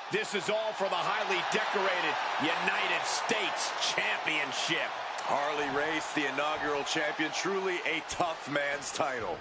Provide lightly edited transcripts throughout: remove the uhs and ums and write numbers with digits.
This is all for the highly decorated United States Championship. Harley Race, the inaugural champion, truly a tough man's title.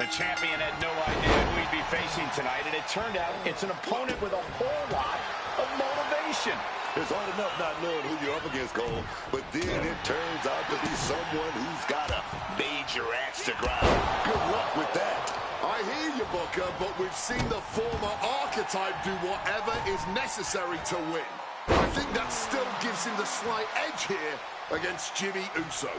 The champion had no idea who he'd be facing tonight, and it turned out it's an opponent with a whole lot of motivation. It's hard enough not knowing who you're up against, Cole, but then it turns out to be someone who's got a major axe to grind. Good luck with that. I hear you, Booker, but we've seen the former archetype do whatever is necessary to win. I think that still gives him the slight edge here against Jimmy Uso.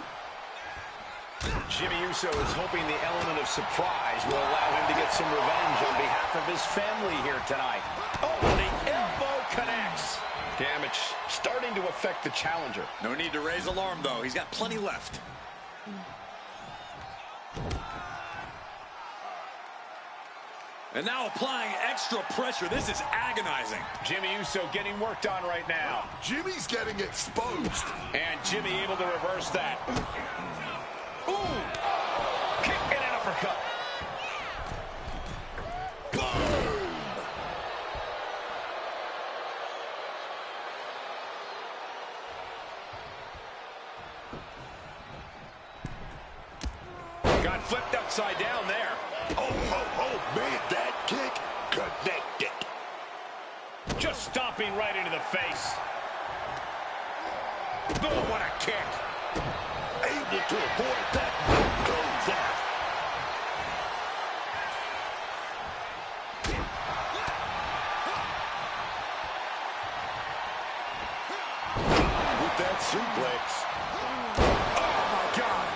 Jimmy Uso is hoping the element of surprise will allow him to get some revenge on behalf of his family here tonight. Oh, the elbow connects. Damage starting to affect the challenger. No need to raise alarm, though. He's got plenty left. And now applying extra pressure. This is agonizing. Jimmy Uso getting worked on right now. Jimmy's getting exposed. And Jimmy able to reverse that. Ooh! Kick and an uppercut. Boom! Got flipped upside down there. Oh, made that kick connected. Just stomping right into the face. Boom, what a kick. Able to avoid that. Goes out. With that suplex. Oh, my God.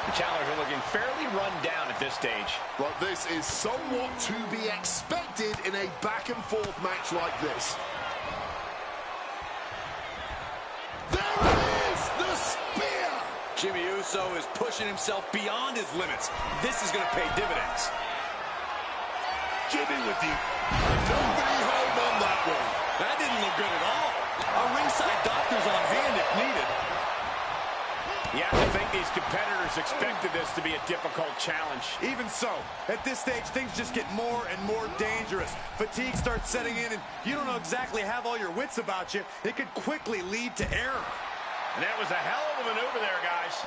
The challenger looking fairly run down at this stage. But this is somewhat to be expected in a back-and-forth match like this. There it is! The spear! Jimmy Uso is pushing himself beyond his limits. This is going to pay dividends. Jimmy with the... Nobody home on that one. That didn't look good at all. A ringside doctor's on hand if needed. You have to think these competitors expected this to be a difficult challenge. Even so, at this stage, things just get more and more dangerous. Fatigue starts setting in, and you don't know exactly have all your wits about you. It could quickly lead to error. And that was a hell of a maneuver there, guys.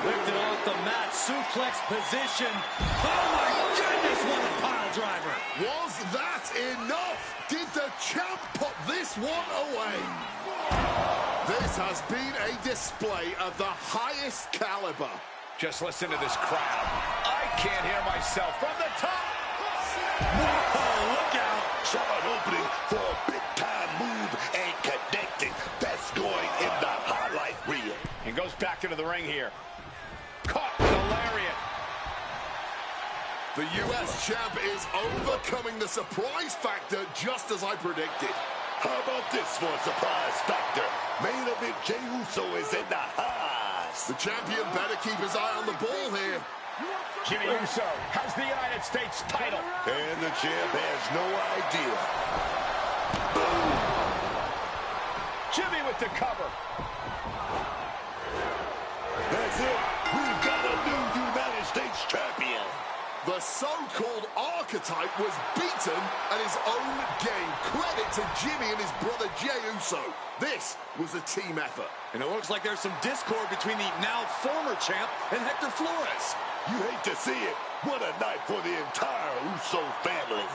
Lifted off the mat, suplex position. Oh my goodness, what a pile driver. Was that enough? Did the champ put this one away? This has been a display of the highest caliber. Just listen to this crowd. I can't hear myself from the top. Whoa, look out. Saw an opening for a big-time move and connecting. That's going in the highlight reel. And goes back into the ring here. Caught with a lariat. The U.S. champ is overcoming the surprise factor just as I predicted. How about this for a surprise factor? Main event Jey Uso is in the house. The champion better keep his eye on the ball here. Jimmy Uso has the United States title. And the champ has no idea. Boom. Jimmy with the cover. That's it. We've got a new United States champion. The so-called archetype was beaten at his own game. Credit to Jimmy and his brother Jey Uso. This was a team effort. And it looks like there's some discord between the now former champ and Hector Flores. You hate to see it. What a night for the entire Uso family.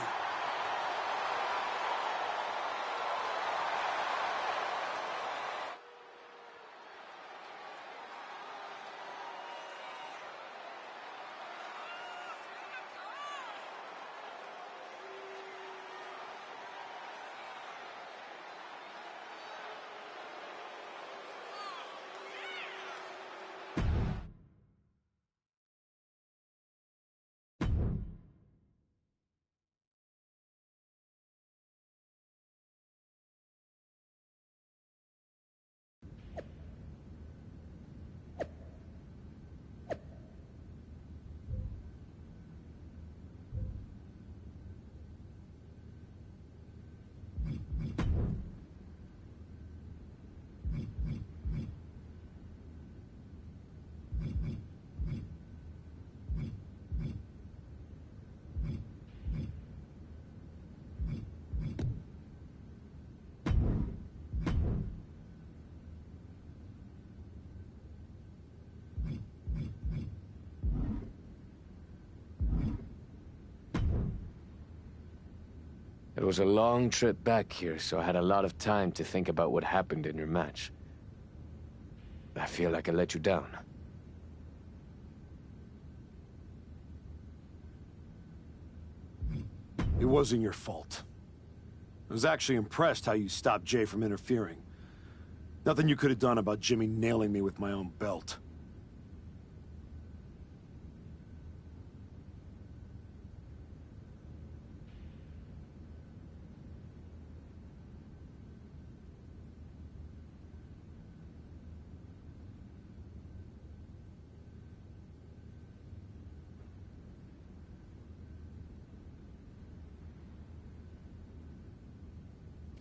It was a long trip back here, so I had a lot of time to think about what happened in your match. I feel like I let you down. It wasn't your fault. I was actually impressed how you stopped Jay from interfering. Nothing you could have done about Jimmy nailing me with my own belt.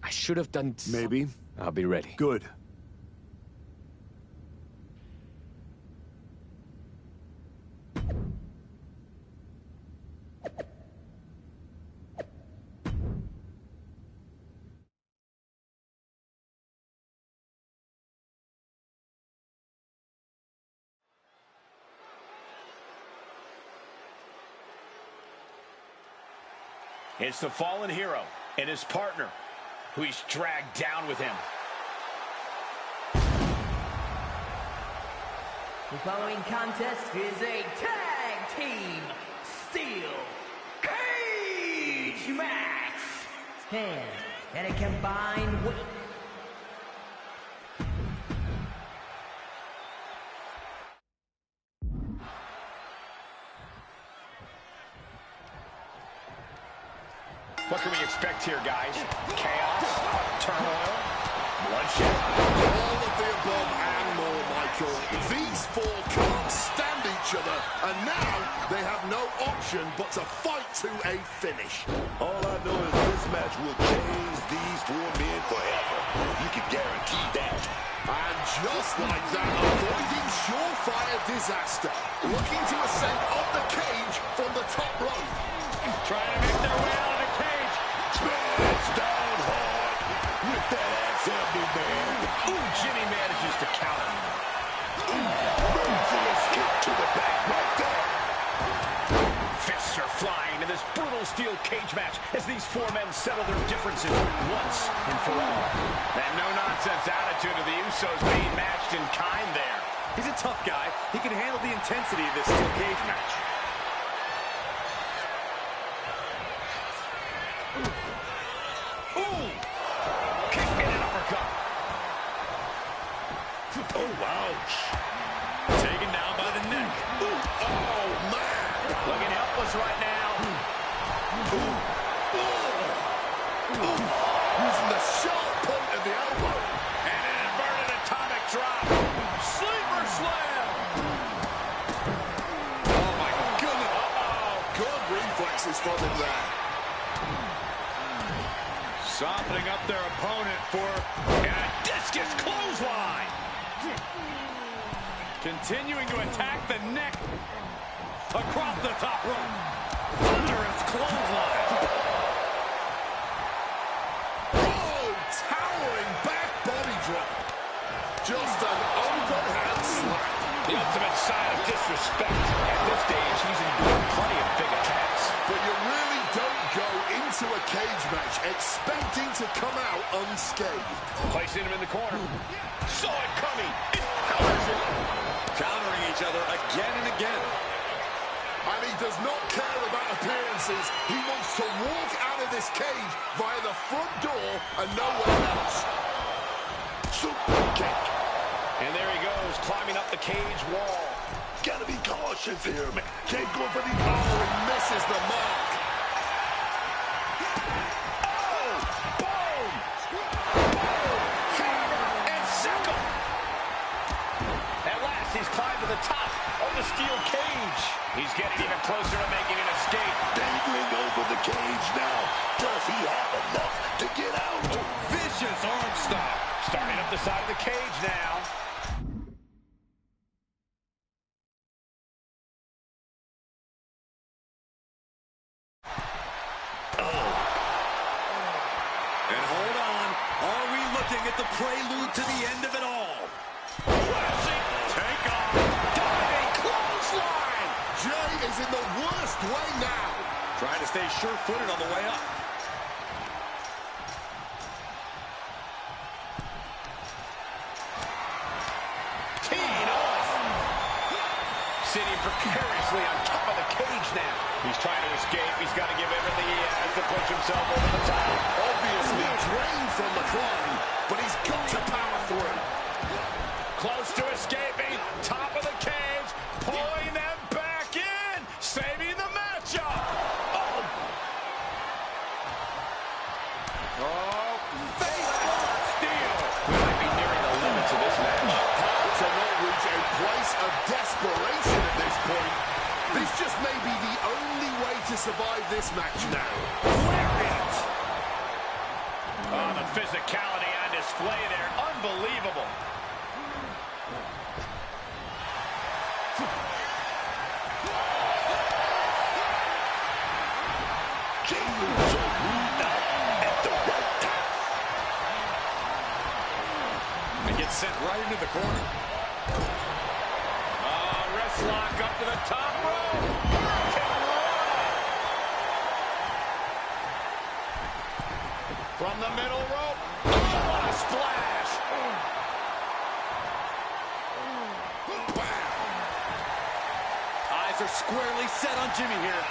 I should have done... Maybe. I'll be ready. Good. It's the fallen hero and his partner who he's dragged down with him. The following contest is a tag team steel cage match. And a combined weight. What can we expect here, guys? Chaos, turmoil, bloodshed. All of the above and more, Michael. These four can't stand each other, and now they have no option but to fight to a finish. All I know is this match will change these four men forever. You can guarantee that. And just like that, avoiding surefire disaster. Looking to ascend up the cage from the top rope. Trying to make their way out of the cage. Smash down hard with that axe handle, man. Ooh, Jimmy manages to counter. Merciless kick to the back right there. Fists are flying in this brutal steel cage match as these four men settle their differences once and for all. That no-nonsense attitude of the Usos being matched in kind there. He's a tough guy. He can handle the intensity of this steel cage match. Ooh! Kick and an uppercut. Oh, ouch. Taken down by the neck. Ooh, oh, man. Looking helpless right now. Using the sharp point of the elbow. And an inverted atomic drop. Sleeper slam. Oh, my goodness. Good reflexes from him there. Softening up their opponent for a discus clothesline. Continuing to attack the neck. Across the top rope. Thunderous clothesline. Oh, towering back body drop. Just an overhand slap. The ultimate sign of disrespect. At this stage, he's endured plenty of big attacks. But you really don't go into a cage match expecting to come out unscathed. Placing him in the corner. Saw it coming. It powers it. Countering each other again and again. And he does not care about appearances. He wants to walk out of this cage via the front door and nowhere else. Super kick. And there he goes, climbing up the cage wall. Gotta be cautious here, man. Can't go for the... Oh, he misses the mark. Oh! Boom! Hammer and sickle. At last, he's climbed to the top of the steel cage. He's getting even closer to making an escape. Dangling over the cage now. Does he have enough to get out? Vicious arm stomp. Starting up the side of the cage now. And hold on. Are we looking at the prelude to the end of it all? Classic takeoff. Diving clothesline. Jay is in the worst way now. Trying to stay sure-footed on the way up. precariously on top of the cage now. He's trying to escape. He's got to give everything he has to push himself over the top. Obviously drained from the climb, but he's got to power through. Close to escaping. Top of the cage. Pulling them back in. Saving the matchup. Oh, face steal. We might be nearing the limits of this match. Hard to not reach a place of desperation at this point. This just may be the only way to survive this match now. Lariat. Oh, the physicality on display there. Unbelievable. Jey Uso moved out at the right time. He gets sent right into the corner. Oh, wrist lock up to the top rope. From the middle rope. Oh, what a splash. Eyes are squarely set on Jimmy here.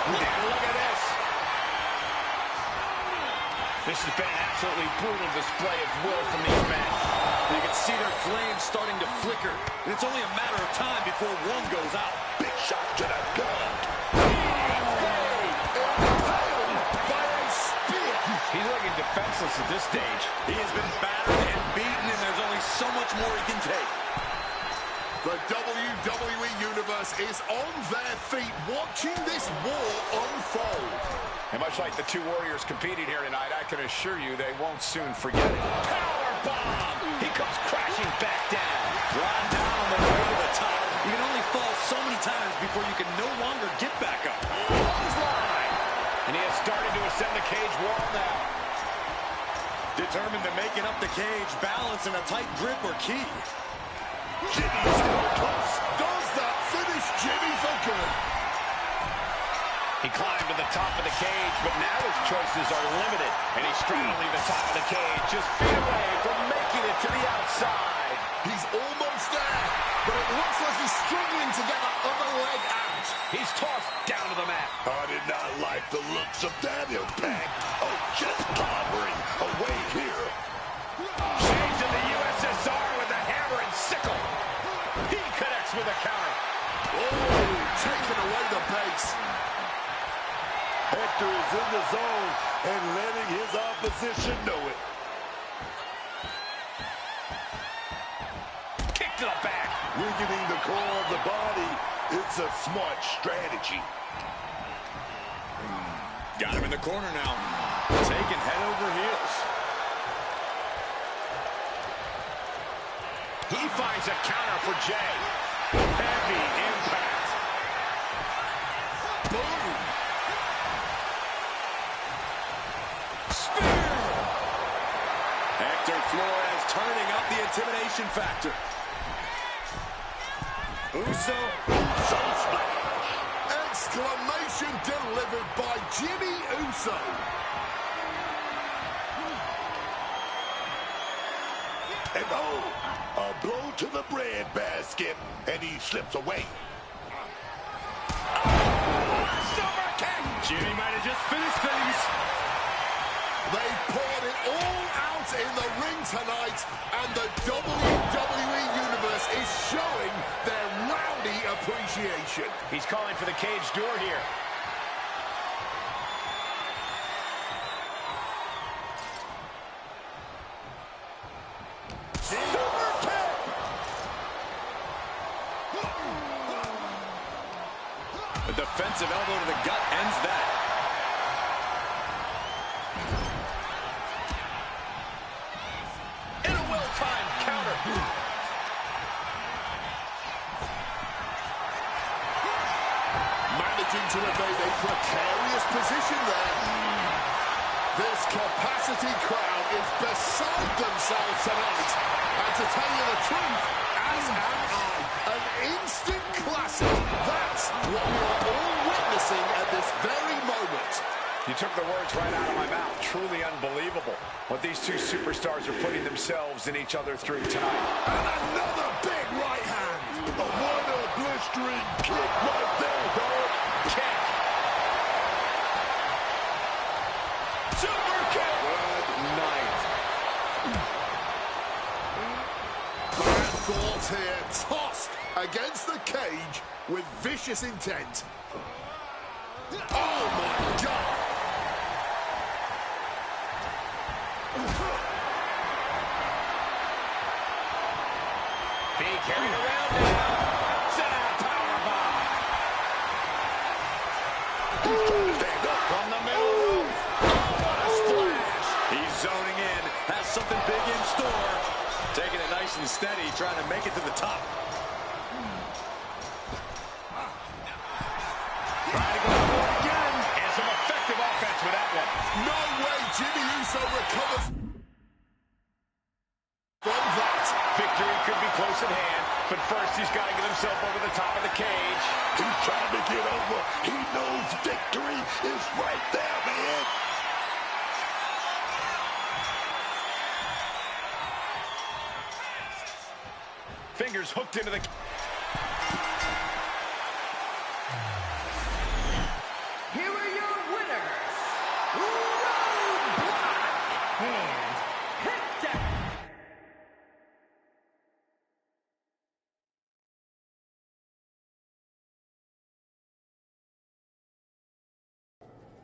And look at this. This has been an absolutely brutal display of will from these men. You can see their flames starting to flicker, and it's only a matter of time before one goes out. Big shot to the gut. He's looking defenseless at this stage. He has been battered and beaten, and there's only so much more he can take. The WWE Universe is on their feet watching this war unfold. And much like the two warriors competing here tonight, I can assure you they won't soon forget it. Power bomb! He comes crashing back down. Brought down on the way to the top. You can only fall so many times before you can no longer get back up. Clothesline! And he has started to ascend the cage wall now. Determined to make it up the cage, balance and a tight grip are key. Jimmy's close. Does that finish Jimmy for good? He climbed to the top of the cage, but now his choices are limited. And he's straddling the top of the cage, just feet away from making it to the outside. He's almost there, but it looks like he's struggling to get that other leg out. He's tossed down to the mat. I did not like the looks of that impact. Oh, just clobbering away here. Shades of the USSR with the hammer and sickle. He connects with a counter. Oh, taking away the base. Hector is in the zone and letting his opposition know it. Kick to the back. Weakening the core of the body. It's a smart strategy. Got him in the corner now. Taking head over heels. He finds a counter for Jey. Heavy impact. Boom. Spear. Hector Flores turning up the intimidation factor. Uso. Exclamation delivered by Jimmy Uso. And oh, a blow to the breadbasket, and he slips away. Super kick. Jimmy might have just finished things. They poured it all out in the ring tonight, and the WWE Universe is showing their rowdy appreciation. He's calling for the cage door here. Super kick! A defensive elbow to the gut ends that. In a well-timed counter. Managing to evade a precarious position there. This capacity crowd is beside themselves tonight. And to tell you the truth, as am I, an instant classic. That's what we are all witnessing at this very moment. You took the words right out of my mouth. Truly unbelievable what these two superstars are putting themselves and each other through tonight. And another big right hand. What a blistering kick right there, dog. Kick. Super kick. Good night. Bad thoughts here. Tossed against the cage with vicious intent. Oh, my God. Being carried around now. Set out powerbomb. He's trying to stand up. From the middle rope. Oh, what a splash. He's zoning in. Has something big in store. Taking it nice and steady, trying to make it to the top. Trying to go for it again. And some effective offense with that one. No way Jimmy Uso recovers from that. Victory could be close at hand, but first he's got to get himself over the top of the cage. He's trying to get over. He knows victory is right there, man. Fingers hooked into the... Here are your winners, Roadblock and Hector.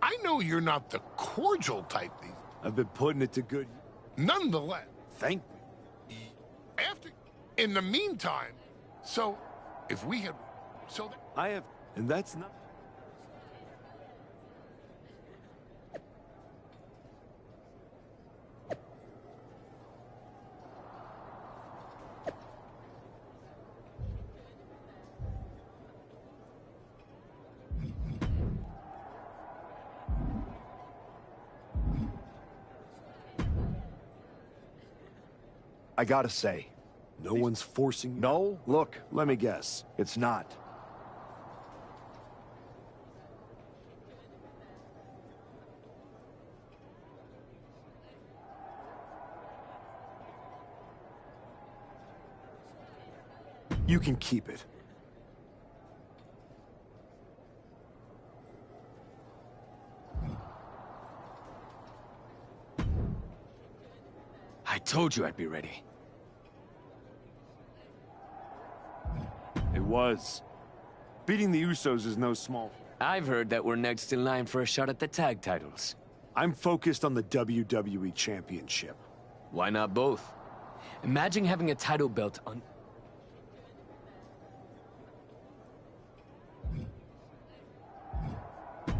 I know you're not the cordial type, I've been putting it to good... nonetheless. Thank me. In the meantime, so if we had, so that, I have... And that's not... I gotta say, No one's forcing you. no, look, Let me guess. it's not. You can keep it. I told you I'd be ready. It was. Beating the Usos is no small... I've heard that we're next in line for a shot at the tag titles. I'm focused on the WWE Championship. Why not both? Imagine having a title belt on...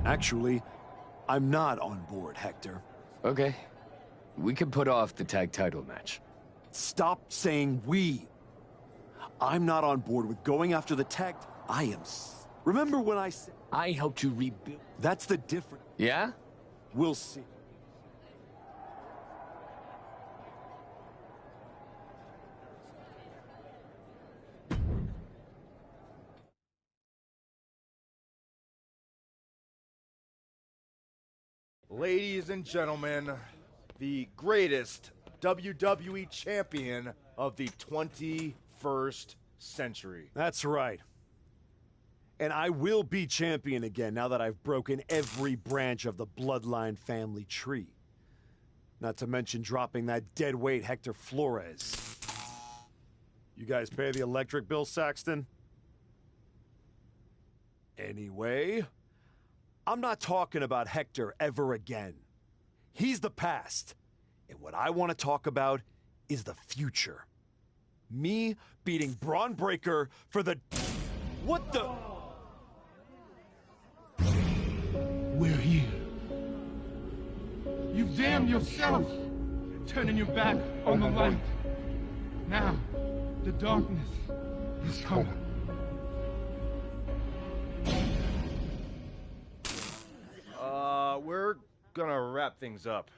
Actually, I'm not on board, Hector. Okay. We could put off the tag title match. Stop saying we. I'm not on board with going after the tag... I am... Remember when I said... I helped you rebuild... That's the difference. Yeah? We'll see. Ladies and gentlemen, the greatest WWE champion of the 21st century. That's right. And I will be champion again now that I've broken every branch of the Bloodline family tree. Not to mention dropping that deadweight Hector Flores. You guys pay the electric bill, Saxton? Anyway, I'm not talking about Hector ever again. He's the past. And what I want to talk about is the future. Me beating Braun Breaker for the... What the... we're here. You've damned yourself, turning your back on the light. Now, the darkness is coming. We're gonna wrap things up.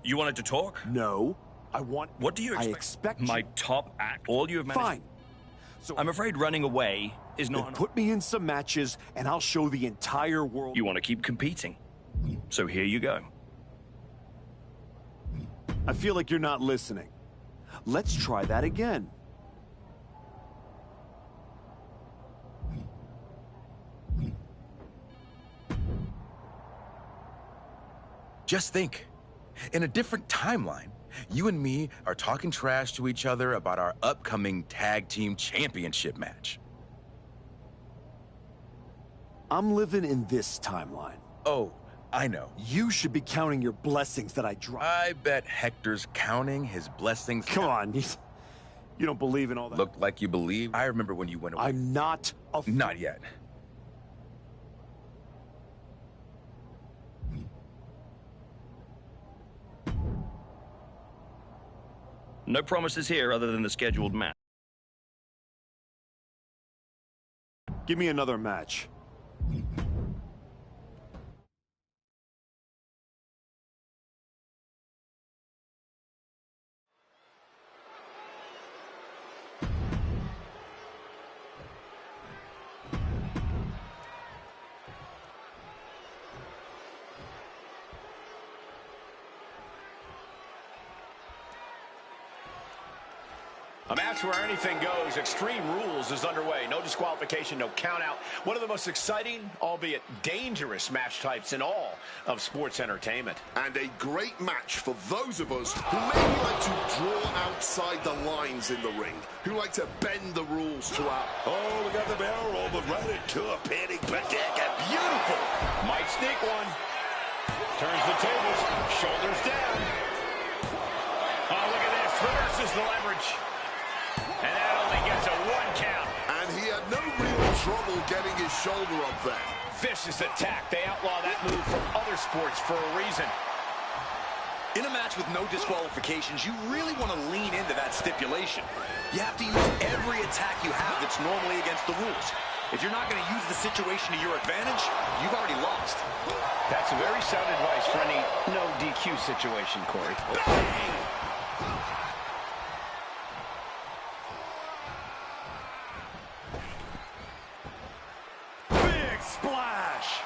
You wanted to talk? No. I want... What do you expect? I expect my you... top act? All you have managed... Fine. So I'm afraid running away is not... Then put me in some matches, and I'll show the entire world... You want to keep competing. So here you go. I feel like you're not listening. Let's try that again. Just think, in a different timeline, you and me are talking trash to each other about our upcoming tag team championship match. I'm living in this timeline. Oh, I know. You should be counting your blessings that I dropped. I bet Hector's counting his blessings. Come on, you don't believe in all that. Looked like you believe. I remember when you went away. I'm not a... Not yet. No promises here other than the scheduled match. Give me another match. A match where anything goes. Extreme Rules is underway. No disqualification, no count out. One of the most exciting, albeit dangerous match types in all of sports entertainment. And a great match for those of us who maybe like to draw outside the lines in the ring, who like to bend the rules to our... Oh, we got the barrel roll, but right into a panic predicament. Beautiful. Might sneak one. Turns the tables. Shoulders down. Oh, look at this. Reverses the leverage. And that only gets a 1 count. And he had no real trouble getting his shoulder up there. Vicious attack. They outlaw that move from other sports for a reason. In a match with no disqualifications, you really want to lean into that stipulation. You have to use every attack you have that's normally against the rules. If you're not going to use the situation to your advantage, you've already lost. That's very sound advice for any no DQ situation, Corey. Bang! Splash!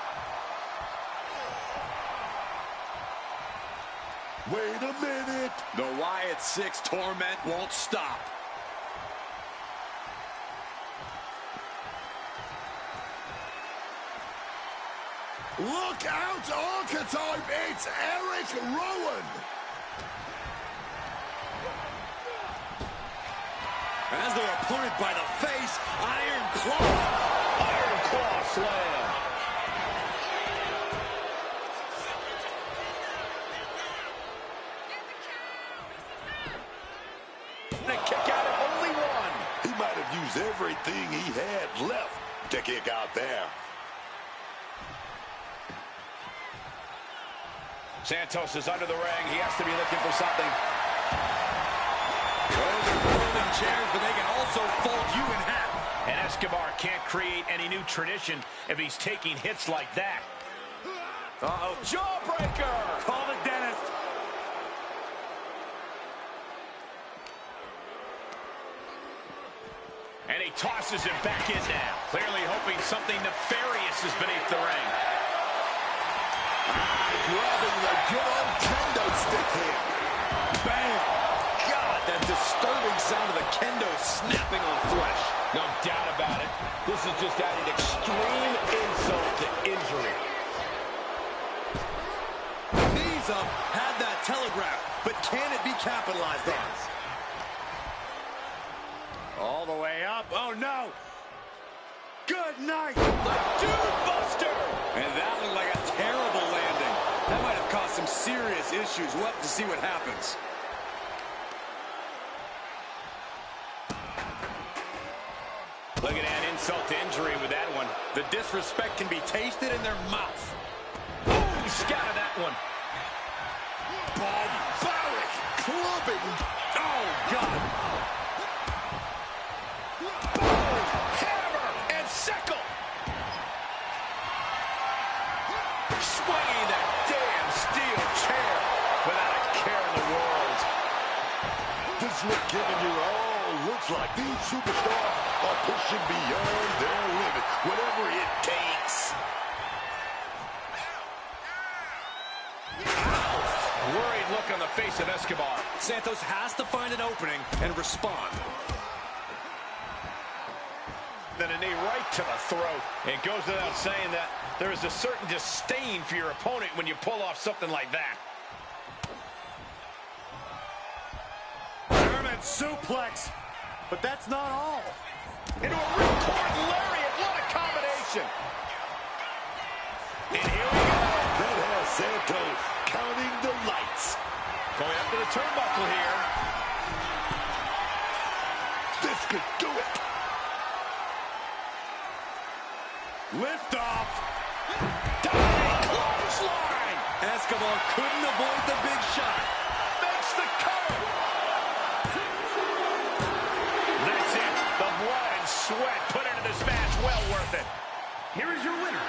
Wait a minute. The Wyatt 6 torment won't stop. Look out, Archetype! It's Eric Rowan! As their opponent by the face, Iron Claw. Iron Claw slam. And a kick out at only one. He might have used everything he had left to kick out there. Santos is under the ring. He has to be looking for something. Those are folding chairs, but they can also fold you in half. And Escobar can't create any new tradition if he's taking hits like that. Uh-oh, jawbreaker! Call the dentist. And he tosses him back in now. Clearly hoping something nefarious is beneath the ring. Grabbing the good old kendo stick here. Bam! God, that disturbing sound of the kendo snapping on flesh. No doubt about it. This is just adding extreme insult to injury. Knees up, had that telegraph, but can it be capitalized on? All the way up. Oh, no. Good night. The Dude Buster. And that looked like a terrible landing. That might have caused some serious issues. We'll have to see what happens. Look at that insult to injury with that one. The disrespect can be tasted in their mouth. Boom, scattered that one. Barbaric clubbing. Oh, God. Boom, hammer, and sickle. Swinging that damn steel chair without a care look given you all. Looks like these superstars are pushing beyond their limit, whatever it takes. Worried look on the face of Escobar. Santos has to find an opening and respond. Then a knee right to the throat. It goes without saying that there is a certain disdain for your opponent when you pull off something like that. German suplex, but that's not all. Into a ripcord lariat. What a combination. And here we go. That has Santos counting the lights. Going up to the turnbuckle here. This could do it. Lift off. Diving clothesline. Escobar couldn't avoid the big shot. Makes the cover. That's it. The blood and sweat put into this match. Well worth it. Here is your winner,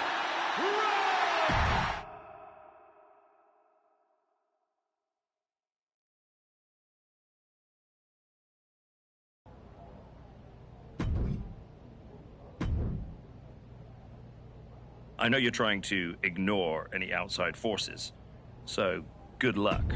I know you're trying to ignore any outside forces, so good luck.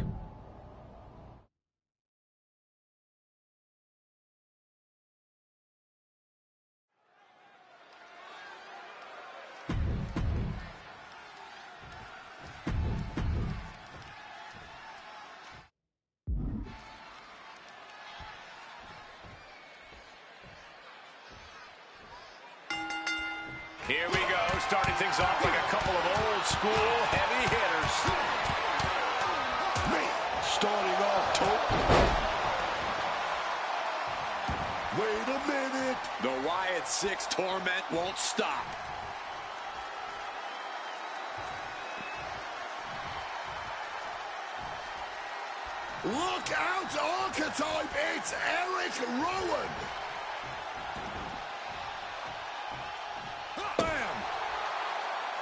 Here we go, starting things off like a couple of old school heavy hitters. Man, starting off top. Wait a minute. The Wyatt 6 torment won't stop. Look out, Archetype. It's Eric Rowan.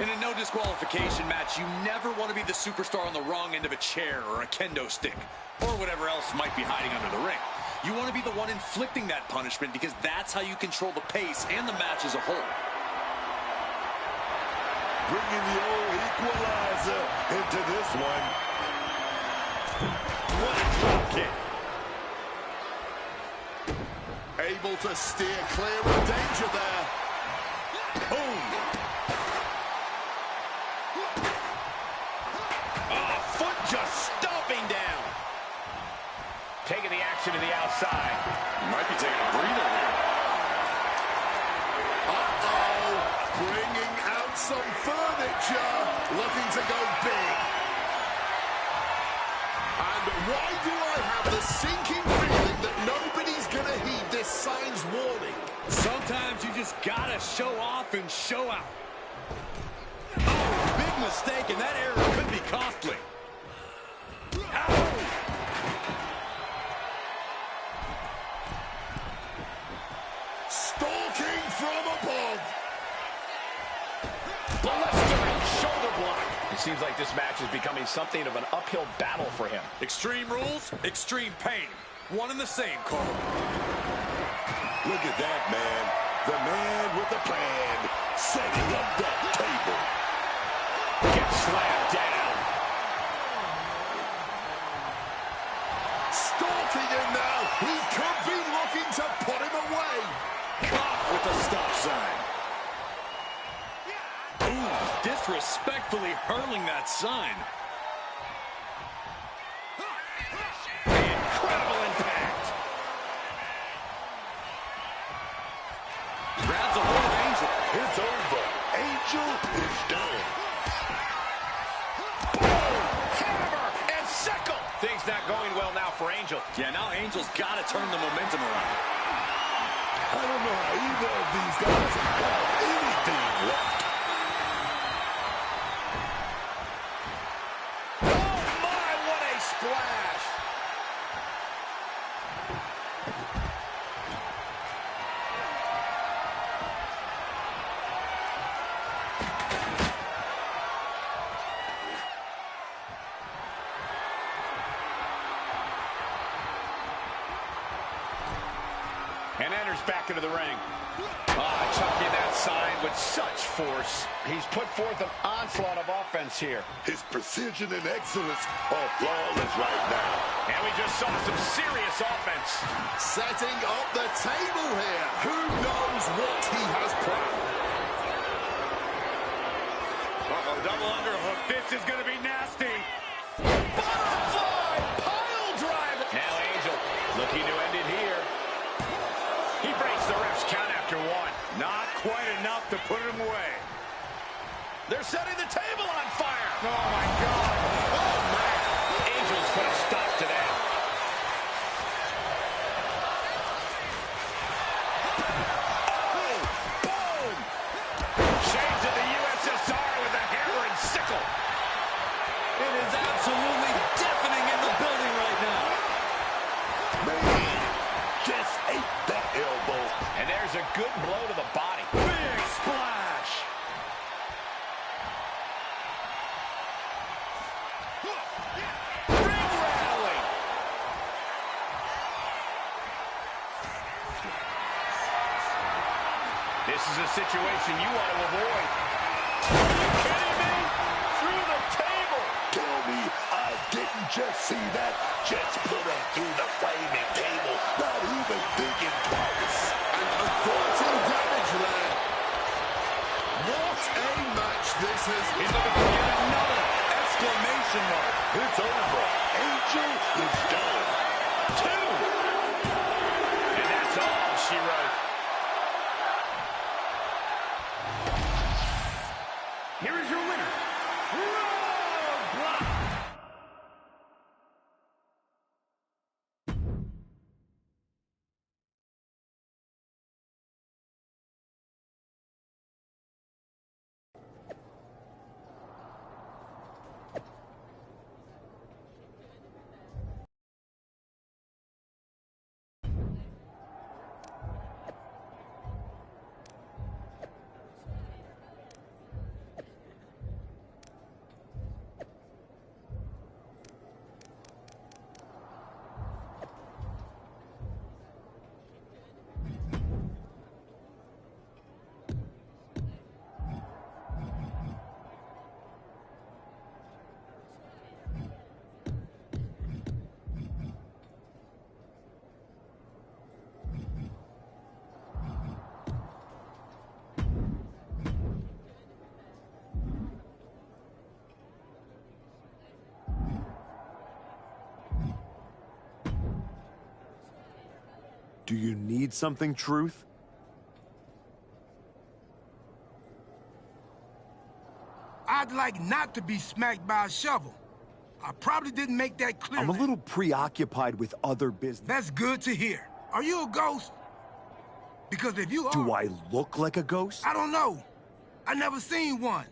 In a no disqualification match, you never want to be the superstar on the wrong end of a chair or a kendo stick, or whatever else might be hiding under the ring. You want to be the one inflicting that punishment because that's how you control the pace and the match as a whole. Bringing the old equalizer into this one. What a drop kick. Able to steer clear of danger there. Boom. Foot just stomping down. Taking the action to the outside. Might be taking a breather here. Uh-oh. Bringing out some furniture. Looking to go big. And why do I have the sinking feeling that nobody's going to heed this sign's warning? Sometimes you just gotta show off and show out. Oh, big mistake, and that error could be costly. Stalking from above. Blistering shoulder block. It seems like this match is becoming something of an uphill battle for him. Extreme rules, extreme pain. One and the same, Cole. Look at that, man. The man with the plan, setting up that table. Gets slammed down. Stalking him now. He could be looking to put him away. Caught with a stop sign. Ooh, disrespectfully hurling that sign. Incredible impact. Grabs a hold of Angel. It's over. Angel is down. Hammer and sickle. Things not going well now for Angel. Yeah, now Angel's got to turn the momentum around. I don't know how either of these guys have anything left. Oh my, what a splash. back into the ring. Chucking that sign with such force. He's put forth an onslaught of offense here. His precision and excellence are flawless right now. And we just saw some serious offense. Setting up the table here. Who knows what he has planned? Uh-oh, double underhook. This is going to be nasty. Butterfly pile driver. Now Angel looking to end it here. He breaks the ref's count after one. Not quite enough to put him away. They're setting the table on fire. Oh, my God. Oh, man. Angel's put a stop to that. Oh, boom. Shades of the USSR with a hammer and sickle. It is absolutely deafening in the building right now. Man, just ate that elbow. And there's a good blow to the body. Big splash. Ring rattling. This is a situation you want to avoid. Are you kidding me? Through the table. Tell me I didn't just see that. Just put him through the flaming table. Not even thinking twice. And avoiding damage there. What a match this has been. He's looking for yet another exclamation mark. It's over. Angel is done. 2. And that's all she wrote. Here is your winner, Roadblock. Do you need something, Truth? I'd like not to be smacked by a shovel. I probably didn't make that clear. I'm a little preoccupied with other business. That's good to hear. Are you a ghost? Because if you are... Do I look like a ghost? I don't know. I never seen one.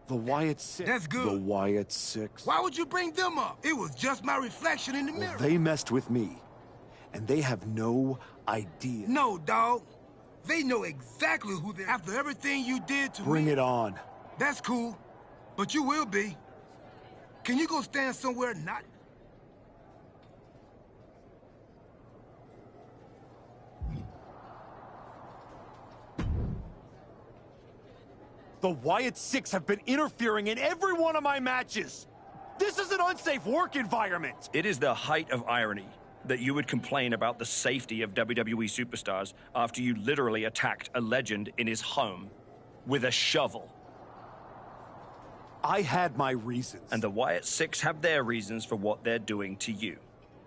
The Wyatt Six. That's good. The Wyatt Six. Why would you bring them up? It was just my reflection in the mirror. They messed with me. And they have no idea. No, dog. They know exactly who they are. After everything you did to me... Bring it on. That's cool. But you will be. Can you go stand somewhere not... The Wyatt Six have been interfering in every one of my matches. This is an unsafe work environment. It is the height of irony that you would complain about the safety of WWE superstars after you literally attacked a legend in his home with a shovel. I had my reasons. And the Wyatt Six have their reasons for what they're doing to you.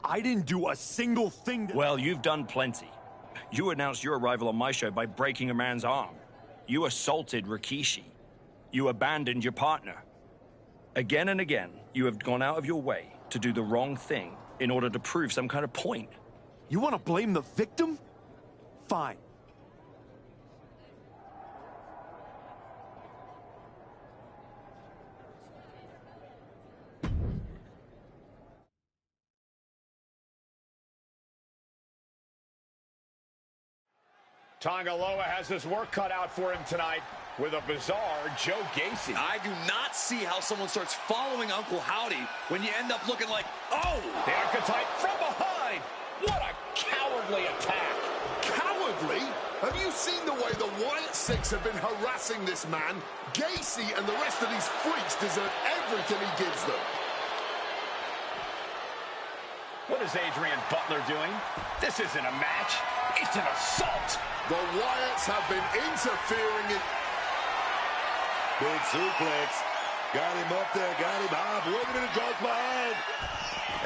I didn't do a single thing. Well, you've done plenty. You announced your arrival on my show by breaking a man's arm. You assaulted Rikishi. You abandoned your partner. Again and again, you have gone out of your way to do the wrong thing in order to prove some kind of point. You want to blame the victim? Fine. Tongaloa has his work cut out for him tonight with a bizarre Joe Gacy. I do not see how someone starts following Uncle Howdy when you end up looking like, oh! The archetype from behind. What a cowardly attack. Cowardly? Bradley, have you seen the way the Wyatt Six have been harassing this man? Gacy and the rest of these freaks deserve everything he gives them. What is Adrian Butler doing? This isn't a match. It's an assault. The Wyatts have been interfering in... Big suplex. Got him up there, got him up. Wait a minute, goes behind.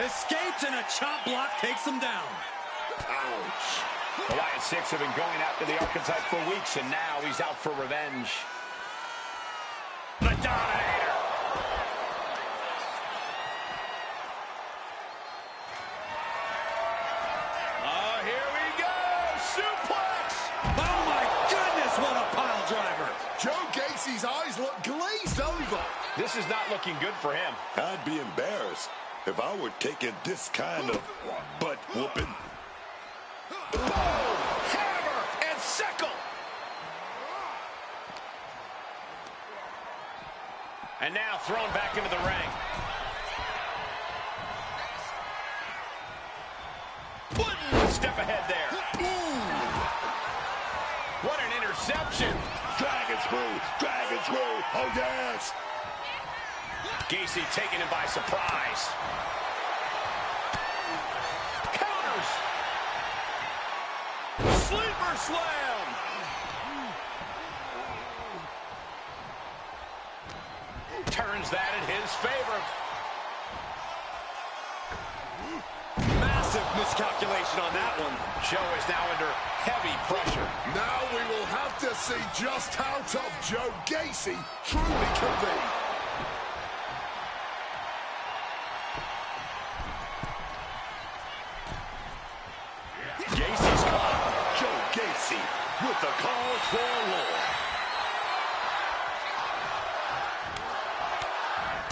Escapes and a chop block takes him down. Ouch. The Wyatt Six have been going after the archetype for weeks, and now he's out for revenge. The Dominator. Oh, here we go. Suplex. Oh, my goodness, what a pile driver. Joe Gacy's eyes look glazed over. This is not looking good for him. I'd be embarrassed if I were taking this kind of butt whooping. Boom! Hammer and sickle. And now thrown back into the ring. One step ahead there. Ooh. What an interception. Dragon screw. Oh, yes. Gacy taking him by surprise. Counters. Sleeper slam. Turns that in his favor. Massive miscalculation on that one. Joe is now under heavy pressure. Now we will have to see just how tough Joe Gacy truly can be. Gacy's caught. Joe Gacy with the call for law.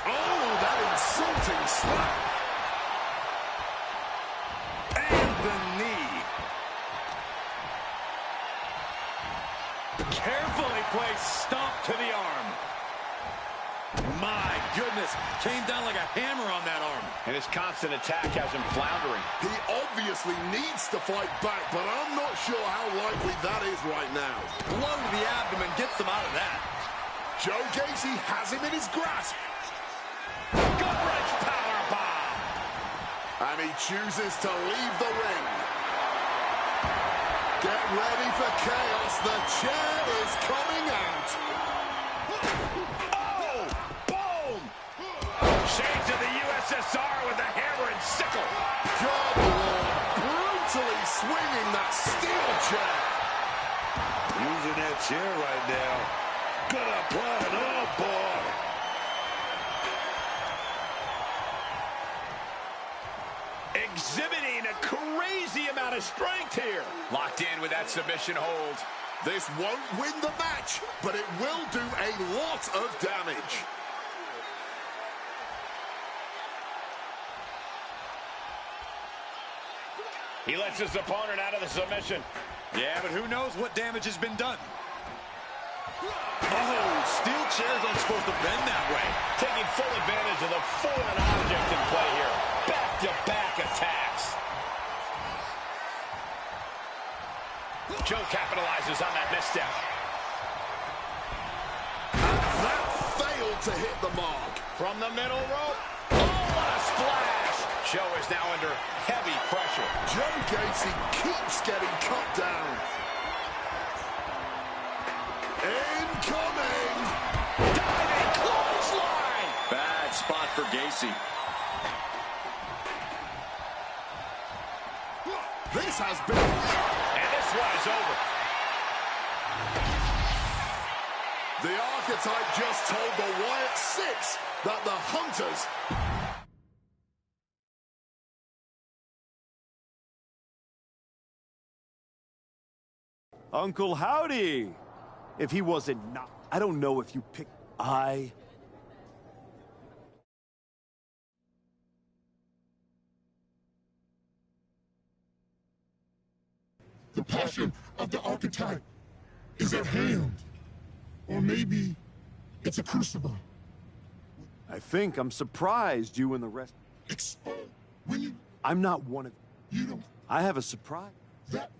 Oh, that insulting slap. And the knee. Carefully placed stomp to the arm. My goodness, came down like a hammer on that arm. And his constant attack has him floundering. He obviously needs to fight back, but I'm not sure how likely that is right now. Blow to the abdomen gets him out of that. Joe Gacy has him in his grasp. Gut-wrench powerbomb. And he chooses to leave the ring. Get ready for chaos. The chair is coming out. Oh, boom. Shades of the USSR with the hammer and sickle. God, Lord, brutally swinging that steel chair. Using that chair right now. Gonna apply it. Oh, boy. Exhibiting a crazy amount of strength here. Locked in with that submission hold. This won't win the match, but it will do a lot of damage. He lets his opponent out of the submission. Yeah, but who knows what damage has been done. Oh, steel chairs aren't supposed to bend that way. Taking full advantage of the foreign object in play here. Back-to-back attacks. Joe capitalizes on that misstep. That failed to hit the mark. From the middle rope. Oh, what a splash. Joe is now under heavy pressure. Joe Gacy keeps getting cut down. Incoming! Diving clothesline! Bad spot for Gacy. This has been... And this one is over. The archetype just told the Wyatt Six that the Hunters... Uncle Howdy! If he wasn't not... I don't know if you picked... The passion of the archetype is at hand. Or maybe it's a crucible. I think I'm surprised you and the rest... When you... I'm not one of... You don't... I have a surprise. That